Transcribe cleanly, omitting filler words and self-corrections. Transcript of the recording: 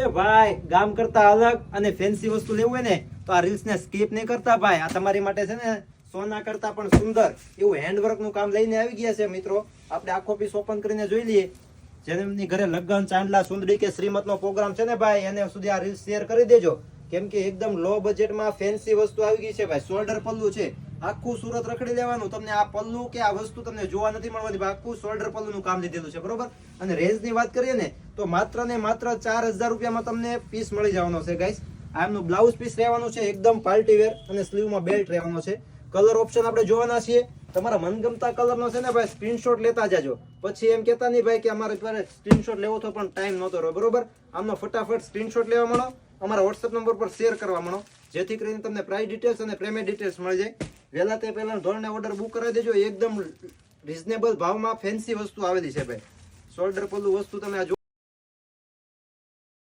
ભાઈ ગામ કરતા અલગ અને ફેન્સી વસ્તુ લેવું હોય ને તો આ રીલ્સ ને સ્કીપ નહીં કરતા ભાઈ. આ તમારી માટે છે ને સોના કરતા પણ સુંદર એવું હેન્ડવર્ક નું કામ લઈને આવી ગયા છે મિત્રો. આપણે આખો પીસ ઓપન કરીને જોઈ લઈએ. જેમની ઘરે લગ્ન, ચાંદલા, સુંદરી કે શ્રીમત નો પ્રોગ્રામ છે ને ભાઈ, એને સુધી આ રીલ્સ શેર કરી દેજો. કેમ કે એકદમ લો બજેટમાં ફેન્સી વસ્તુ આવી ગઈ છે ભાઈ. શોલ્ડર પલ્લુ છે, આખું સુરત રખડી લેવાનું. તમને આ પલ્લુ કે આ વસ્તુ તમને જોવા નથી મળવાની. આખું શોલ્ડર પલ્લુ નું કામ લીધેલું છે, બરોબર. અને રેન્જ ની વાત કરીએ ને તો માત્ર ને માત્ર 4000 રૂપિયામાં તમને પીસ મળી જવાનો છે ગાઈસ. આ એમનું બ્લાઉઝ પીસ રહેવાનું છે, એકદમ પાર્ટી વેર અને સ્લીવમાં બેલ્ટ રહેવાનો છે. કલર ઓપ્શન આપણે જોવાના છીએ. તમારા મનગમતા કલર નો છે ને ભાઈ સ્ક્રીનશોટ લેતા જાજો. પછી એમ કેતા નહીં ભાઈ કે અમારે સ્ક્રીનશોટ લેવો તો પણ ટાઈમ નહોતો રહ્યો, બરોબર. આમનો ફટાફટ સ્ક્રીનશોટ લેવા મળો, અમારા વોટ્સએપ નંબર પર શેર કરવા મળો, જેથી કરીને તમને પ્રાઇસ ડિટેલ્સ અને પેમેન્ટ ડિટેલ્સ મળી જાય. વહેલા તે પહેલા ધોરણે ઓર્ડર બુક કરાવી દેજો. એકદમ રીઝનેબલ ભાવમાં ફેન્સી વસ્તુ આવેલી છે ભાઈ. શોલ્ડર પલ્લુ વસ્તુ તમે આ